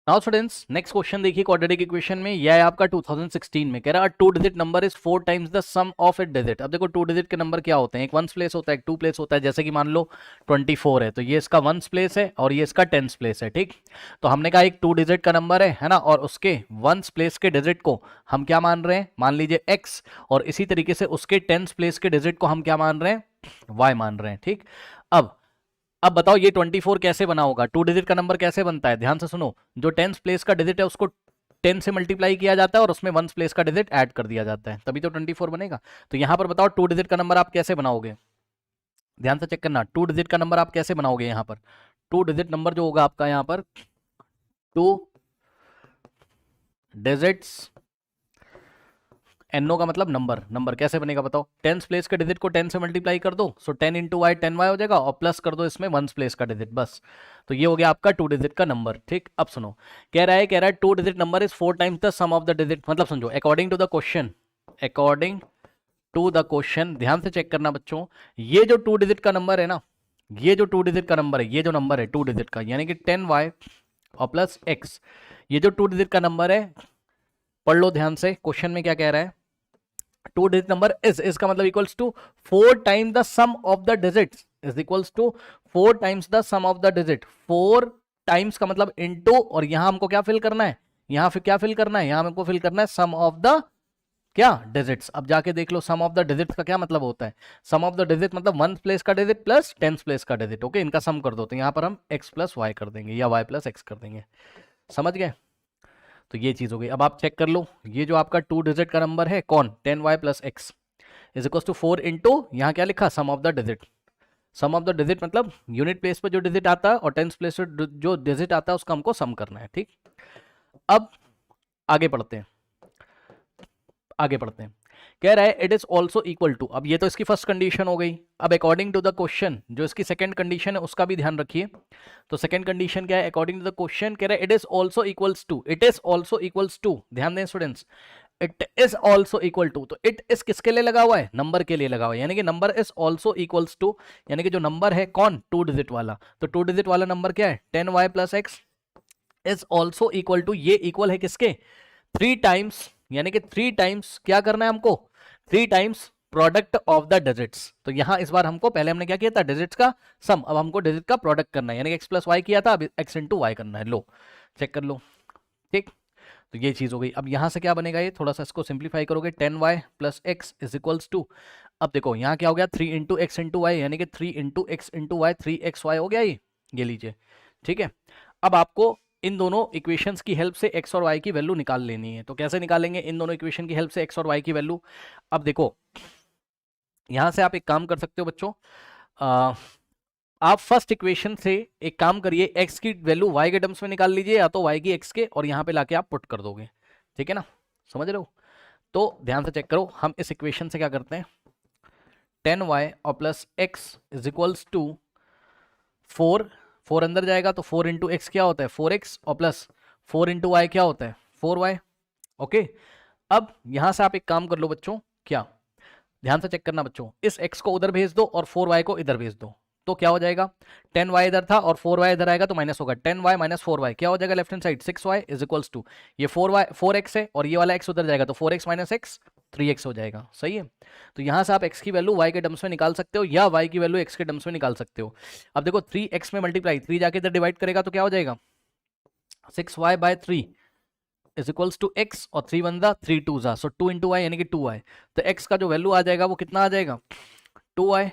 Now students next question देखिए quadratic equation में। यह है आपका 2016 में, कह रहा है two digit number is 4 times the sum of it digit. अब देखो टू डिजिट के नंबर क्या होते हैं, एक वंस प्लेस होता है एक टू प्लेस होता है। जैसे कि मान लो 24 है तो ये इसका वंस प्लेस है और ये इसका टेंस प्लेस है, ठीक। तो हमने कहा एक टू डिजिट का नंबर है ना, और उसके वंस प्लेस के डिजिट को हम क्या मान रहे हैं, मान लीजिए x, और इसी तरीके से उसके टेंस प्लेस के डिजिट को हम क्या मान रहे हैं, y मान रहे हैं, ठीक। अब बताओ ये 24 कैसे बना होगा, टू डिजिट का नंबर कैसे बनता है, ध्यान से सुनो। जो टेंस प्लेस का डिजिट है उसको 10 से मल्टीप्लाई किया जाता है और उसमें वंस प्लेस का डिजिट ऐड कर दिया जाता है, तभी तो 24 बनेगा। तो यहां पर बताओ टू डिजिट का नंबर आप कैसे बनाओगे, ध्यान से चेक करना। टू डिजिट का नंबर आप कैसे बनाओगे, यहां पर टू डिजिट नंबर जो होगा आपका यहां पर टू डिजिट्स, एनओ का मतलब नंबर, नंबर कैसे बनेगा बताओ। टेंस प्लेस के डिजिट को 10 से मल्टीप्लाई कर दो, सो 10 इंटू वाई 10 वाई हो जाएगा, और प्लस कर दो इसमें वंस प्लेस का डिजिट, बस। तो ये हो गया आपका टू डिजिट का नंबर, ठीक। अब सुनो, कह रहा है two digit number is 4 times the sum of the digit. मतलब समझो according to the question, according to the question, ध्यान से चेक करना बच्चों। ये जो टू डिजिट का नंबर है ना, ये जो टू डिजिट का नंबर है, ये जो नंबर है टू डिजिट का, यानी कि 10y और प्लस x, ये जो टू डिजिट का नंबर है, पढ़ लो ध्यान से क्वेश्चन में क्या कह रहा है। टू डिजिट नंबर इज का मतलब equals to 4 time the sum of the digits, is equals to 4 times the sum of the digit. 4 times का मतलब इनटू, और यहां हमको क्या फिल करना है, यहां फिर क्या फिल करना है, यहां हमको फिल करना है सम ऑफ द क्या डिजिट्स। अब जाके देख लो सम ऑफ द डिजिट्स का क्या मतलब होता है। सम ऑफ द डिजिट मतलब वन प्लेस का डिजिट प्लस टेंस प्लेस का डिजिट, ओके, इनका सम कर दो। तो यहां पर हम x प्लस वाई कर देंगे या y प्लस एक्स कर देंगे, समझ गए। तो ये चीज हो गई। अब आप चेक कर लो, ये जो आपका टू डिजिट का नंबर है कौन, 10y plus x is equal to 4 into, यहाँ क्या लिखा, sum of the digit. Sum of the digit मतलब यूनिट प्लेस पर जो डिजिट आता है और टेंस प्लेस पर जो डिजिट आता है उसका हमको सम करना है, ठीक। अब आगे पढ़ते हैं, आगे पढ़ते हैं। कह रहा है it is also equal to, अब ये तो इसकी फर्स्ट कंडीशन हो गई। अब अकॉर्डिंग टू द क्वेश्चन जो इसकी सेकंड कंडीशन है उसका भी ध्यान रखिए। तो सेकंड कंडीशन क्या है, अकॉर्डिंग टू द क्वेश्चन कह रहा है it is also equals to, it is also equals to, ध्यान दें students, it is also equal to. तो इट इज किसके लिए लगा हुआ है, नंबर के लिए लगा हुआ है, यानी कि number is also equals to, यानी कि जो नंबर है कौन, टू डिजिट वाला। तो टू डिजिट वाला नंबर क्या है, 10y plus x is also equal to, ये इक्वल है किसके, 3 टाइम्स, यानी कि 3 टाइम्स क्या करना है हमको, 3 times product of the digits. तो यहां इस बार हमको, पहले हमने क्या किया था, डिजिट्स का सम, अब हमको डिजिट का प्रोडक्ट करना है, यानी कि एक्स प्लस वाई किया था, अब एक्स इंटू वाई करना है। लो चेक कर लो, ठीक। तो ये चीज हो गई। अब यहां से क्या बनेगा, ये थोड़ा सा इसको सिंप्लीफाई करोगे, 10y plus x is equals to, अब देखो यहाँ क्या हो गया, 3 इंटू एक्स इंटू वाई, यानी कि 3 into x into Y, 3xy हो गया ये लीजिए, ठीक है। अब आपको इन दोनों इक्वेशंस की हेल्प से x और y की वैल्यू निकाल लेनी है। तो कैसे निकालेंगे इन दोनों इक्वेशन की हेल्प से x और y की वैल्यू। अब देखो यहां से आप एक काम कर सकते हो बच्चों, आप फर्स्ट इक्वेशन से एक काम करिए, x की वैल्यू y के टर्म्स में निकाल लीजिए, या तो y की x के, और यहां पे लाके आप पुट कर दोगे, ठीक है ना, समझ रहे हो। तो ध्यान से चेक करो, हम इस इक्वेशन से क्या करते हैं, 10y और plus x is equals to 4, 4 अंदर जाएगा तो 4 इंटू एक्स क्या होता है 4x, और प्लस 4 इंटू वाई क्या होता है 4y, ओके। अब यहां से आप एक काम कर लो बच्चों, क्या, ध्यान से चेक करना बच्चों, इस x को उधर भेज दो और 4y को इधर भेज दो, तो क्या हो जाएगा, 10y इधर था और 4y इधर आएगा तो माइनस होगा, 10y माइनस 4y क्या हो जाएगा left hand side, 6y is equals to, ये 4x है और ये वाला x उधर जाएगा तो 4x माइनस एक्स 3x हो जाएगा, सही है। तो यहां से आप x की वैल्यू y के टर्म्स में निकाल सकते हो या y की वैल्यू x के टर्म्स में निकाल सकते हो। अब देखो 3x में मल्टीप्लाई, 3 जाके इधर डिवाइड करेगा तो क्या हो जाएगा, 6y by 3 is equals to x, और 3 वन दा 3 टू जा, सो 2 इंटू वाई यानी कि 2y। तो x का जो वैल्यू आ जाएगा वो कितना आ जाएगा 2y,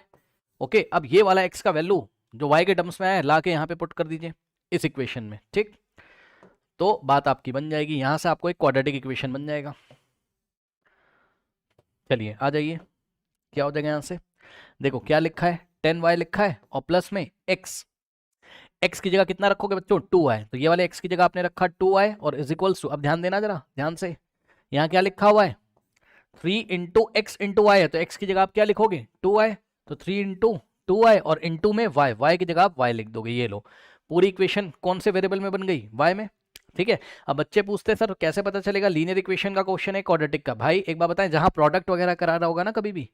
ओके। अब ये वाला x का वैल्यू जो y के टर्म्स में आया ला के यहाँ पे पुट कर दीजिए इस इक्वेशन में, ठीक। तो बात आपकी बन जाएगी, यहां से आपको एक क्वाड्रेटिक इक्वेशन बन जाएगा। चलिए आ जाइए, क्या हो जाएगा यहां से, देखो क्या लिखा है, 10y लिखा है और प्लस में x की जगह कितना रखोगे बच्चों 2y, तो ये वाले x की जगह आपने रखा 2y और इज इक्वल्स टू, अब ध्यान देना जरा ध्यान से, यहाँ क्या लिखा हुआ है 3 इंटू एक्स इंटू वाई है, तो x की जगह आप क्या लिखोगे 2y, तो 3 इंटू 2y और इंटू में y की जगह आप y लिख दोगे। ये लो पूरी इक्वेशन कौन से वेरिएबल में बन गई, y में, ठीक है। अब बच्चे पूछते हैं सर कैसे पता चलेगा, लीनियर इक्वेशन का क्वेश्चन है क्वाड्रेटिक का, भाई एक बार बताएं, जहां प्रोडक्ट वगैरह करा रहा होगा ना, कभी भी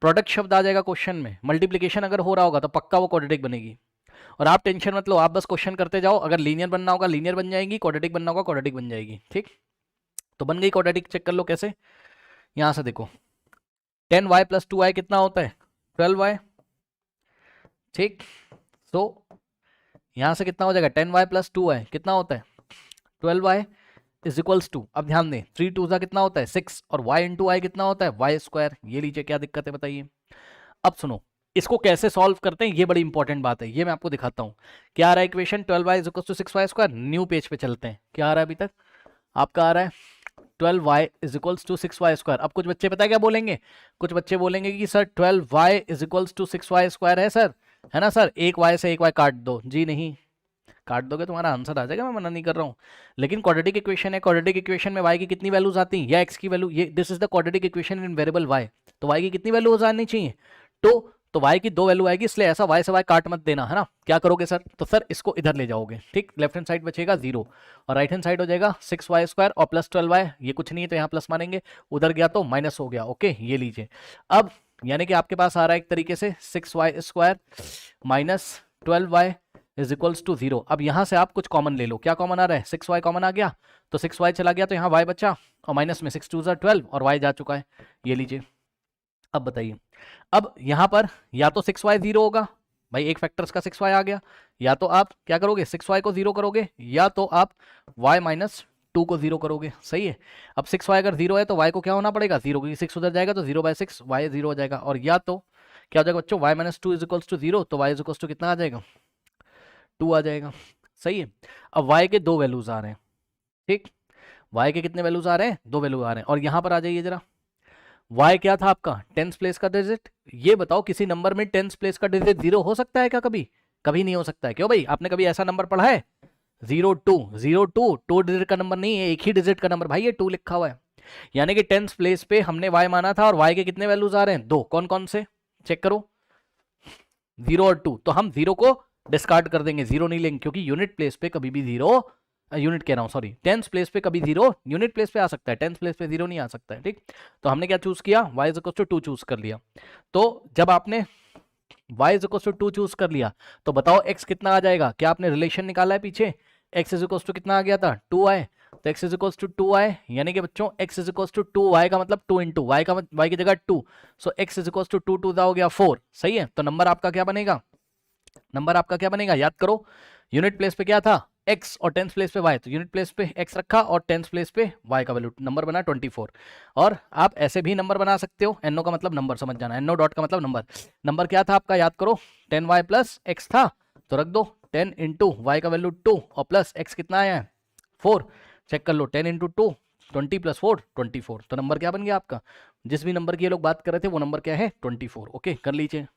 प्रोडक्ट शब्द आ जाएगा क्वेश्चन में, मल्टीप्लीकेशन अगर हो रहा होगा तो पक्का वो क्वाड्रेटिक बनेगी। और आप टेंशन मत लो, आप बस क्वेश्चन करते जाओ, अगर लीनियर बनना होगा लीनियर बन जाएगी, क्वाड्रेटिक बनना होगा क्वाड्रेटिक बन जाएगी। ठीक, तो बन गई क्वाड्रेटिक, चेक कर लो कैसे, यहां से देखो 10y + 2y कितना होता है 12y। ठीक, तो यहां से कितना हो जाएगा 10y + 2y कितना होता है 12y इज इक्वल्स टू, अब ध्यान दें 3 2 कितना होता है 6 और y इंटू वाई कितना होता है y²। ये लीजिए, क्या दिक्कत है बताइए। अब सुनो, इसको कैसे सॉल्व करते हैं ये बड़ी इंपॉर्टेंट बात है, ये मैं आपको दिखाता हूं। क्या आ रहा है equation 12y = 6y²। New page पे चलते हैं, क्या आ रहा है अभी तक आपका आ रहा है 12y = 6y²। अब कुछ बच्चे पता है क्या बोलेंगे, कुछ बच्चे बोलेंगे कि सर 12y = 6y² है सर, है ना सर, एक y से एक y काट दो। जी नहीं, काट दोगे तुम्हारा आंसर आ जाएगा, मैं मना नहीं कर रहा हूँ, लेकिन क्वाड्रेटिक इक्वेशन है, क्वाड्रेटिक इक्वेशन में y की कितनी वैल्यूज आती हैं, या x की वैल्यू, ये this is the quadratic equation in variable y, तो y की कितनी वैल्यू आनी चाहिए तो y की 2 वैल्यू आएगी, इसलिए ऐसा y से y काट मत देना, है ना। क्या करोगे सर, तो सर इसको इधर ले जाओगे, ठीक, लेफ्ट हैंड साइड बचेगा 0 और राइट हैंड साइड हो जाएगा 6y² और प्लस 12y, ये कुछ नहीं है तो यहाँ प्लस मानेंगे, उधर गया तो माइनस हो गया। ओके, ये लीजिए, अब यानी कि आपके पास आ रहा है एक तरीके से 6y² - 12y = 0। अब यहां से आप कुछ कॉमन ले लो, क्या कॉमन आ रहा है 6y कॉमन आ गया, तो 6y चला गया तो यहाँ y बचा, और माइनस में 6 2 12 और y जा चुका है, ये लीजिए। अब बताइए, अब यहां पर या तो 6y 0 होगा, भाई एक फैक्टर्स का 6y आ गया, या तो आप क्या करोगे 6y को 0 करोगे, या तो आप y - 2 को 0 करोगे। सही है, अब 6y अगर 0 है तो y को क्या होना पड़ेगा 0, क्योंकि 6 उधर जाएगा तो 0/6 y 0 हो जाएगा, और या तो क्या हो जाएगा बच्चों y - 2 = 0, तो y = कितना आ जाएगा 2 आ जाएगा। सही है, अब y के 2 वैल्यूज आ रहे हैं, ठीक, y के कितने वैल्यूज आ रहे हैं 2 वैल्यू आ रहे हैं, और यहां पर आ जाइए जरा, y क्या था आपका 10th प्लेस का डिजिट। ये बताओ किसी नंबर में 10th प्लेस का डिजिट 0 हो सकता है क्या, कभी कभी नहीं हो सकता है। क्यों भाई, आपने कभी ऐसा नंबर पढ़ा है 02 डिजिट का नंबर नहीं है, एक ही डिजिट का नंबर, भाई ये 2 लिखा हुआ है, यानी कि 10th प्लेस पे हमने y माना था, और y के कितने वैल्यूज आ रहे हैं 2, कौन कौन से चेक करो 0 और 2, तो हम 0 को डिस्कार्ड कर देंगे, 0 नहीं लेंगे, क्योंकि यूनिट प्लेस पे कभी भी 0, यूनिट कह रहा हूं सॉरी, 10th प्लेस पे कभी 0 यूनिट प्लेस पे आ सकता है, 10th प्लेस पे 0 नहीं आ सकता है। ठीक, तो हमने क्या चूज किया y = 2 चूज कर लिया। तो जब आपने y = 2 चूज कर लिया तो बताओ x कितना आ जाएगा, क्या आपने रिलेशन निकाला है पीछे, x = कितना आ गया था 2y, तो x = 2y, यानी कि बच्चों x = 2y का मतलब 2 इंटू y की जगह 2, सो x = 2 2 हो गया 4। सही है, तो नंबर आपका क्या बनेगा, नंबर आपका क्या बनेगा, याद करो, यूनिट प्लेस पे क्या था x और 10th प्लेस पे y, तो यूनिट प्लेस पे x रखा और 10th प्लेस पे y का वैल्यू, नंबर बना 24। और आप ऐसे भी नंबर बना सकते हो, no का मतलब नंबर, समझ जाना, no डॉट का मतलब नंबर, नंबर क्या था आपका याद करो 10y + x था, तो रख दो 10 इंटू y का वैल्यू 2 और प्लस x कितना आया है 4, चेक कर लो 10 इंटू 2 20 + 4 24, तो नंबर क्या बन गया आपका, जिस भी नंबर की ये लोग बात कर रहे थे वो नंबर क्या है 24। ओके, कर लीजिए।